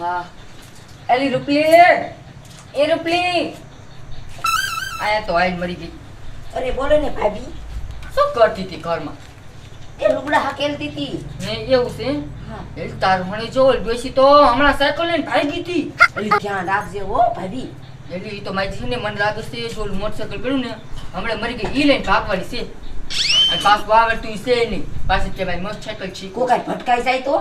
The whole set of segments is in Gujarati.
હા એલી રૂપલી એ રૂપલી આયા તો આઈ મરી ગઈ. અરે બોલો ને ભાભી. શું કરતી હતી ઘરમાં? એ લુગડા હાકેલતી હતી. ને એવું છે? હા. એલ તાર હણી જો ડોશી તો હમણાં સાયકલ લઈને ભાગી હતી. એલી ધ્યાન રાખજે હો ભાભી. એલી તો મારી છે ને મને લાગે છે જો મોટરસાયકલ પડ્યું ને હમણાં મરી ગઈ. ઈ લઈને ભાગવાની છે. અને પાછું આવડતું છે નહીં. પાછી કે મારી મોટરસાયકલ છે કોકાઈ ભટકાઈ જાય તો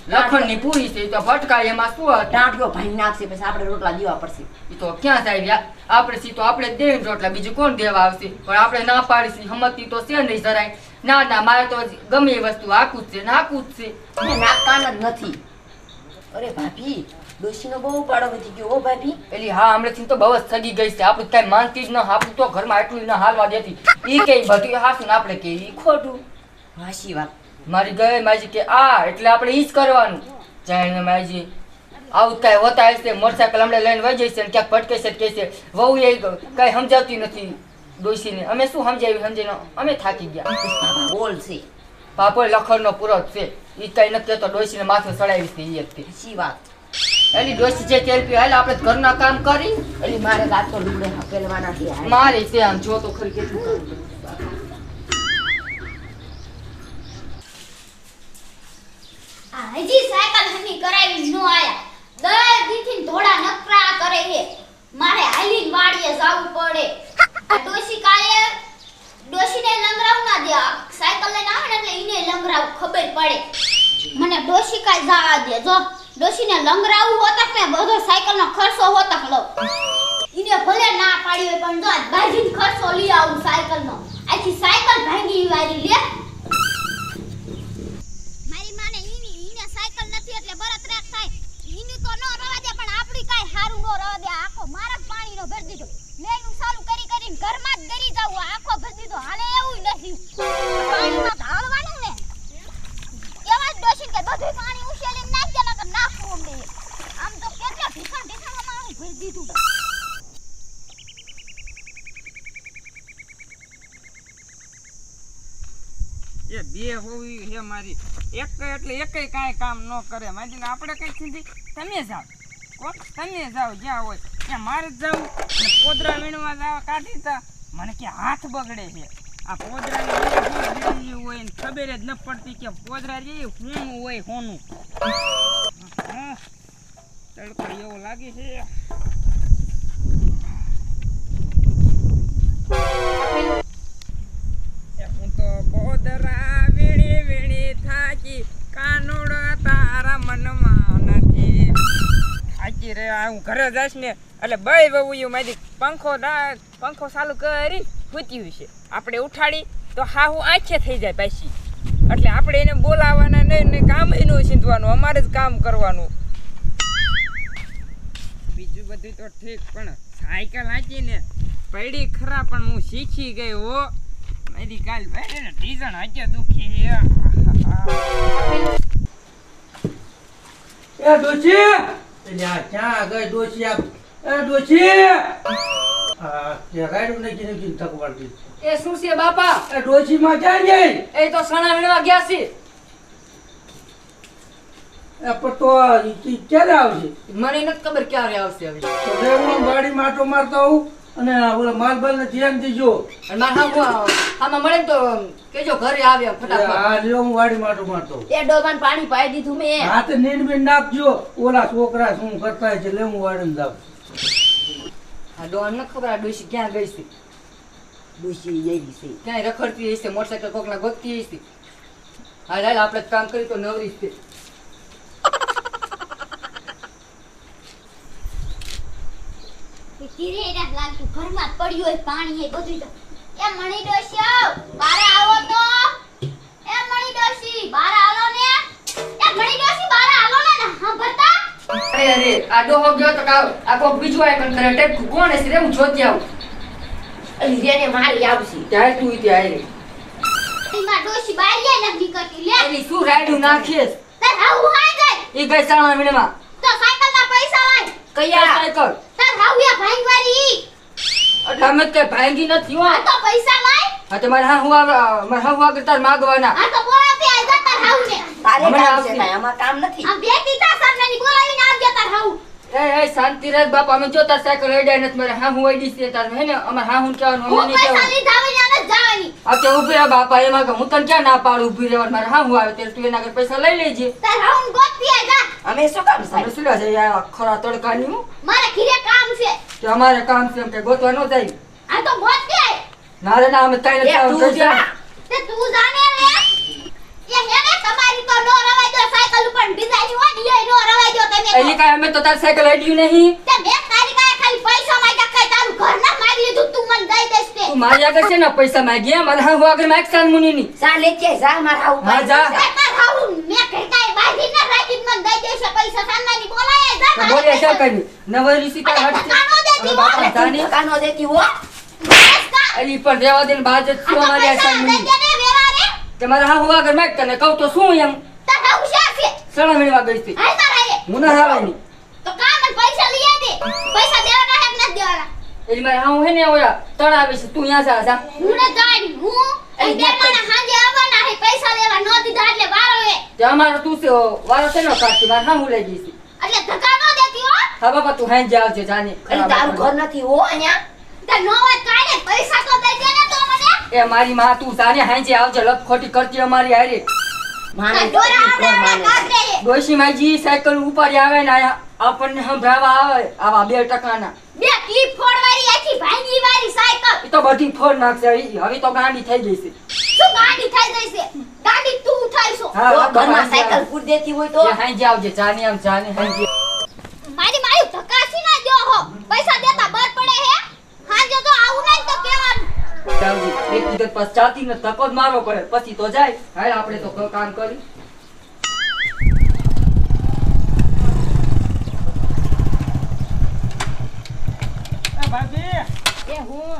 લખણની પૂરી છે તો ભટકાય એમાં શું હતું? ટાંટિયો ભાઈ નાખશે પછી આપણે રોટલા દેવા પડશે. એ તો ક્યાં જાય આપણે સી તો આપણે જ દઈએ રોટલા બીજું કોણ દેવા આવશે? પણ આપણે ના પાડીશી હમતી તો છે નહીં જરાય. ના ના મારે તો ગમે એ વસ્તુ આખું જ છે નાખું જ છે. મને નાખવાના જ નથી. અરે ભાભી ડોશીનો બહુ પાડો વધી ગયો હો ભાભી. એલી હા હમણાંથી તો બહુ જ સગી ગઈ છે. આપણું કઈ માનતી જ ન આપણું તો ઘરમાં એટલું ન હાલવા દેતી. ઈ કઈ બધું હાસું ને આપણે કે ઈ ખોટું. હાશી વાત. મારી ગઈ માજી કે આ એટલે આપણે ઈ જ કરવાનું. જાણે માજી આવું કઈ હોતા હશે મોટરસાયકલ હમણાં લઈને વહી જઈશે ને ક્યાંક ભટકે છે કે છે વહુ એ કઈ સમજાવતી નથી ડોશીને. અમે શું સમજાવીને અમે થાકી ગયા. બોલ છે પાપો લખણનો પૂરો જ છે. ઈ કઈ નથી કહેતો ડોશીને માથું ચડાવી છે ઈ જ હાશી વાત. એલી ડોશી જે તેલ પી હાલ આપણે ઘરના કામ કરી. એલી મારે રાત તો લુગડે હાકેલવાના છે. મારી છે આમ જો તો ખરી કેટલું કામ. હજી સાયકલ હની કરાવી નો આયા. દર દીથી થોડા નકરા કરે છે. મારે હાલીને વાડીએ જાવું પડે. આ ડોશી કાલે ડોશીને લંગરાવ ના દે. સાયકલ લઈને આવે ને એટલે ઈને લંગરાવ ખબર પડે. મને ડોશી કાઈ જવા દે. જો ડોશીને લંગરાવું હોતા કે બધો સાયકલનો ખર્ચો હોતા લો. ઈને ભલે ના પાડી હોય પણ જો બાજીને ખર્ચો લઈ આવું સાયકલનો. આથી સાયકલ ભાંગી વારી લે. ઘરમાં જ ગરી જાવ આખો ભરી દીધો હાલે એવું નથી. પાણીમાં ઢાળવાનું ને એવા જ ડોશી કે બધું પાણી ઉછેલીને નાખ દે નકર નાખવું ને. આમ તો કેટલા ઢીસણમાં હું ભરી દીધું. એ બે હોવી હે મારી એક એટલે એકેય કાંઈ કામ ન કરે. માજી આપણે કઈ સીધી તમે જાઓ કોણ તમે જાઓ જ્યાં હોય ત્યાં મારે જ જાવું. પોદરા વીણવા જાવ કાઢી તા મને કે હાથ બગડે છે. આ પોદરા હોય ને ખબર જ ન પડતી કે પોદરા જે હોનું હોય હોનું. તડકો એવો લાગે છે. હું તો પોદરા વીણી વીણી થાકી કાનુડો તારા મનમાં નથી. થાકી રે હું ઘરે જઈશ ને એટલે બે વહુયું મારી પંખો ચાલુ કરી સૂતી છે. આપણે ઉઠાડી તો હા હું આંખે થઈ જાય પાછી. એટલે આપણે એને બોલાવવાના નહીં ને કામ એનું સીંધવાનું અમારે જ કામ કરવાનું. બીજું બધું તો ઠીક પણ સાયકલ હાંચી ને પડી ખરા પણ હું શીખી ગઈ હો. મારી કાલ ભાઈ ને ટીઝણ હાંચે દુખી. એ ડોશી એટલે ક્યાં ગઈ ડોશી? એ ડોશી કે ગાડું નહીં કીને થક પડતી. એ શું છે બાપા? એ ડોશી માં ક્યાં ગઈ? એ તો સણા વીણવા ગયા છે. એ પણ તો ઈ ક્યારે આવશે? મને નથી ખબર ક્યારે આવશે હવે. તો રે હું ગાડી માટો મારતો હોઉં અને ઓલા માલબાલ ને ધ્યાન દેજો. અને મારે આમાં મળે ને તો કેજો ઘરે આવ્યા ફટાફટ. હા લ્યો હું ગાડી માટો મારતો. એ ડોબાન પાણી પાઈ દીધું મેં. હાથે નીંદ બીન નાખજો. ઓલા છોકરા શું કરતા છે લે હું વાડીને જાઉં. આ ડોન ન ખબર આ ડોશી ક્યાં ગઈ છે. ડોશી એવી છે. ક્યાંય રખડતી હશે મોટરસાયકલ કોકના ગોતતી હશે. હાલ હાલ આપણે કામ કરી તો નવરી છે. ધીરે રાખ લાગતું ઘરમાં પડ્યું હોય પાણી એ બધું. તો એ મણી ડોશી બારે આવો તો. એ મણી ડોશી બારે આવો ને. એ મણી ડોશી બારે આવો ને હા બતા. અરે અરે આ ડોહો ગયો તો આ કોક બીજું આય કન કરે ટેપ કોણ હશે રે હું જોતી આવું. એલી રેને મારી આવશે. ત્યાં તું ઈ આય રે. એમાં ડોશી બારીએ નથી કરતી લે. એલી શું રાયડું નાખીસ? તાર હાઉ હાઈ જાય. ઈ ગઈ સાણા વીણમાં. તો સાયકલ ના પૈસા લાય. કયા સાયકલ? તાર હાઉયા ભાંગવારી. એટલે અમે કઈ ભાંગી નથી હો. આ તો પૈસા લાય. હા તો મારે હા હું આગળ તાર માગવાના. આ તો બોલાતી આઈ જા તાર હાઉ ને. તારે હમણાં કામ આવશે. છે ભાઈ આમાં કામ નથી. આ બે તીતા સામનેની બોલાવીને આ એ શાંતિ રાખ બાપ, અમે જો તાર સાયકલ અડાય નથી મારે હા હું અડી છે તાર હે ને અમાર હા હું કહેવાનું હું અમે નહીં પૈસા કહેવાનું. લીધા વગર ન જવાની. આ કે ઊભી રહે બાપા, એમાં કે હું તને ક્યાં ના પાડું ઊભી રહેવાનું, મારે હા હું આવે ત્યારે તું એના આગળ પૈસા લઈ લેજે. તાર હાઉન ગોતી આય જા. અમે શું કામ અમે સાહેબ શું લે છે આ ખરા તડકાની હું મારે ઘરે કામ છે. કે અમારે કામ છે એમ કે ગોતવા ન જાય. આ તો ગોતી આય. ના રે ના અમે કઈ નથી એ આવવાનું, તું કઈ જા. જા. તે તું જાને રે. એ હેને તમારી તો નો રવાઈ દો સાયકલ ઉપર બીજાની ઓડી એ નો રવાઈ દો તમે તો. એલી કાંઈ અમે તો તાર સાયકલ અડ્યું નહીં. તે મેં તારી કાય ખાલી પૈસા માંગ્યા કાય તારું ઘર ના મારી લીધું તું મને દઈ દેસ તે. તું મારી આગળ છે ને પૈસા માંગ્યા, મારે હા હું આગળ માગ સાન મુનીની. જા લેજે જા મારા હાઉ હા, જા. તે માર હાઉન મેં કહેતાય બાંધી ના રાખી મને દઈ દેશે પૈસા સાનમાની બોલાય જા. તો બોલે શું કર્યું? નવરી સીતા અરે હટશે. ધક્કા નો દેતી હવે હો. બાપા જાને. કાનો દેતી હો એલી પણ રહેવા દે ને બાજ જ આ શું તો અમારી આ પૈસા સાન દઈ મુની. દે ને વેરા રે. કે મારે હા હું આગળ માગ તને કહું તો શું એમ તાર હાઉ શા છે. સણા મેળવા ગઈ છે. હાલ તાર આયે. હું ના હાવાની. તો કામ મને પૈસા લઈ દે. પૈસા દેવાના હે કે નથી દેવાના. એલી મારે હા હું હે ને ઓલા તણ આવે છે, તું અહીંયા જા જા. હું ને જાણી હું એ બે માણા હાંજે આવવાના હે પૈસા લેવા નો દીધા એટલે વારો હે. કે અમારો તું છે વારો છે ને કાઢતી, મારે હા હું લઈ ગઈ છે. એટલે ધક્કા નો દેતી હો. હા બાપા તું હાંજે આવજે જાને. અરે તારું ઘર નથી હો અહીંયા તે નો વાત કાઢે પૈસા તો દઈ દે ને તો મને. એ મારી માં તું જાને હાંજે આવજે, લપ ખોટી કરતી અમારી હારે. માને તાર ડોરા આવડે આવડે કાઢે હે. ડોશી માજી સાયકલ ઉપાડી આવે ને આયા આપણને સંભળાવા આવે આવા 2 ટકાના. બે ક્લિપ ફોડવાળી આખી ભાંગી વાળી સાયકલ. એ તો બધી ફોડ નાખશે, હવે તો ગાંડી થઈ ગઈ છે. શું ગાડી થઈ જશે. ગાડી તું ઉઠાઈશો. હા, તો બાપા ઘરમાં હાંજે સાયકલ આવજે. ફૂટ દેતી હોય તો એ હાંજે આવજે, જાને આમ જાને હાંજે. મારી માયું ધક્કાસી ના દો હો. પૈસા દેતા બર પડે હે. હાંજે તો આવું નહીં તો કેવાનું. ચાલજી, એક દિવસ પાસ ચાલતી ને ધક્કો જ મારવો પડે, પછી તો જાય. હાલ આપણે તો કામ કરી. એ ભાભી એ હું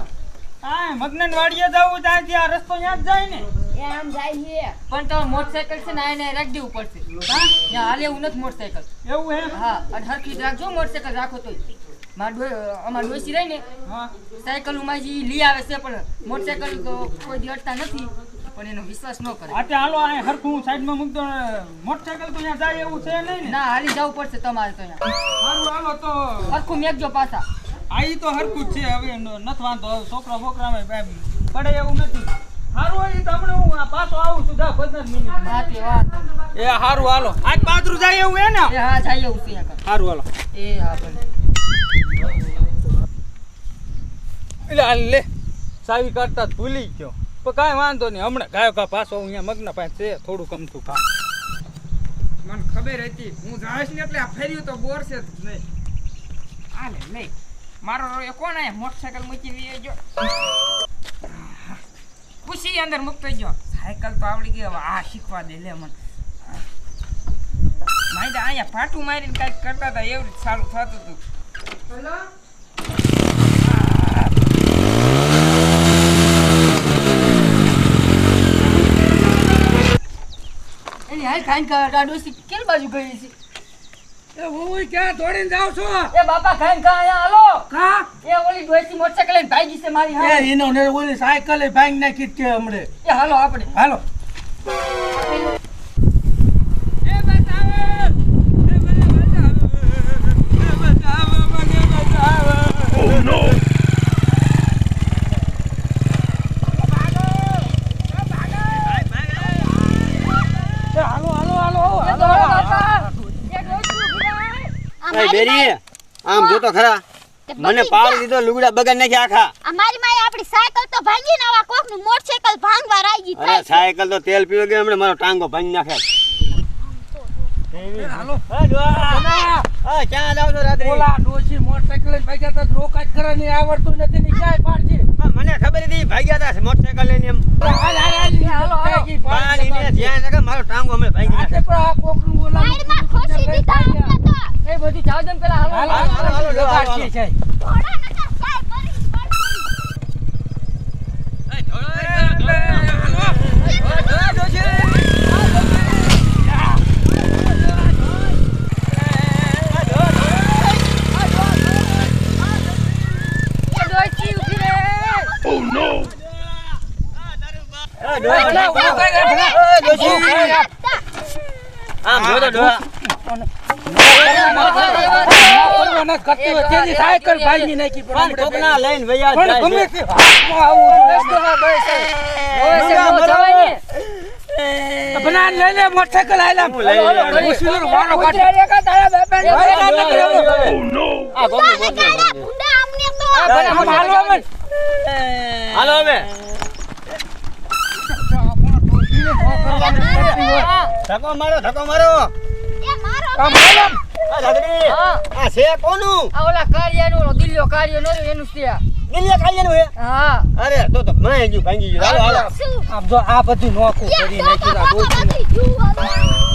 આ મગનન વાડીએ જાવું ત્યાંથી આ રસ્તો ન્યા જ જાય ને. એ આમ જાય છે પણ તો મોટરસાયકલ છે ને આને રાખી દેવું પડશે. હા, ત્યાં હાલે એવું નથી મોટરસાયકલ. એવું હે? હા, અને હરખી જ રાખજો મોટરસાયકલ રાખો તોય. અમાર ડોસી રહી ને હા. સાયકલ ઉમાજી લઈ આવે છે, પણ મોટરસાયકલ તો કોઈ દી અડતા નથી, પણ એનો વિશ્વાસ ન કરે. આટે હાલો આ હરખું સાઈડમાં મૂક દો. મોટરસાયકલ તો ત્યાં જાય એવું છે નહીં ને? ના, હાલી જવું પડશે તમારે તો અહીંયા. હારું હાલો તો હરખું મેકજો પાછા. આ ઈ તો હરખું જ છે. હવે નથી વાંધો. હવે છોકરા બોકરામાં પડે એવું નથી. હારું હોય તો હમણાં હું આ પાછો આવું છું 10-15 મિનિટ. હા, તે વાત. એ હારું હાલો. આજ પાદરું જાય એવું હે ને? એ હા, જાય એવું છે અહીંયા. હારું હાલો. એ હા, ભલે. એટલે હાલ લે ચાવી કાઢતા જ ભૂલી ગયો. પણ કાંઈ વાંધો નહીં. હમણાં ગાયો કા પાછો હું અહીંયા મગના પાસે છે થોડું કમતું ખા. મને ખબર હતી હું જાઈશ ને એટલે આ ફેર્યું તો બોર છે જ નહીં. આલે લે મારો એ કોણ આયા મોટરસાયકલ મૂકી ગયો. ખુશી અંદર મૂકતો ગયો. સાયકલ તો આવડી ગઈ. હવે આ શીખવા દે લે મને. માઈડા અહીંયા ફાટું મારીને કાંઈક કરતા હતા એવું જ સારું થતું હતું. હેલો એની હાલ ખાઈને કા ડોસી કેલ બાજુ ગઈ છે. એ હું ક્યાં દોડીને જાવ છો? એ બાપા ખાઈને કા અહીંયા હાલો. કા એ ઓલી ડોસી મોટરસાયકલ લઈને ભાગી છે મારી એ હા. એનો ને ઓલી સાયકલ એ ભાંગી નાખી જ છે હમણે. એ હાલો આપણે. હાલો. એ બતાવો. એ મને બતાવો. એ બતાવો મને બતાવો. Oh no. હાલો હાલો હાલો એ દોડો બાપા. એ ડોસી ઊભી રહે. આ ભાઈ મારી બેરી આમ જોતો ખરા તે મને બગડી પાડી જા. દીધો લુગડા બગાડ નાખ્યા આખા. આ મારી માએ આપણી સાયકલ તો ભાંગી ને આવા કોકનું મોટરસાયકલ ભાંગવા રાજી અરે થાય છે. સાયકલ તો તેલ પીવા ગયો હમણાં મારો ટાંગો ભાંગી નાખે. હાલો. હા ક્યાં જાવ છો રાત્રે? ઓલા ડોશી મોટરસાયકલ લઈને ભાગ્યા તા, રોકા જ કરે નહીં આવડતું નથી ને ક્યાંય પાડશે. મને ખબર હતી ભાગ્યા હતા મોટરસાયકલ લઈને એમ. હાલ, હાલ, હાલ, હાલો, હાલો. ક્યાંય પાડશે પાણીને ધ્યાન રાખે મારો ટાંગો હમણાં ભાંગી આજે નાખે. પણ આ કોકનું ઓલા સાઈડમાં ખોસી દીધા અમને તો. એ બધું જાવ દમ પેલા હાલો. હાલો, હાલો, હાલો, હાલો, લગાડશે છે. થોડા નકર ચાય કરી ડોસી ઊભી રહે. આમ જોતો ડોહા. પરવા નથી કરતી હોય તેની સાયકલ ભાંગી નાખી પણ પણ કોકના લઈને વયા પણ જાય ગમે છે. તે હાથમાં આવું બસ તો હા બસ હવે છે નો જવાય ને બનાન લઈ લે મોટરસાઇકલ આયલા હું લઈ લઉં. ડોશીનો વારો કાઢ તારા બાપાને આ કોકની મોત કાળા નહીં. ભૂંડા અમને તો આ ભલે આમ હાલો મન હાલો હવે ધક્કો મારો એ મારો આમ હાલો આ રાત્રી હા આ છે કોનું આ ઓલા કાર્યનો ઓલો દિલ્યો કાર્ય નો એનું છે આ. દિલ્હી ખાઈ હે હા અરે તો મેં ગયું ભાંગી ગયું હાલો હાલો શું આમ જો આ બધું નોખું કરી નાખ્યું આ ડોશીને. બાકી જુઓ હવે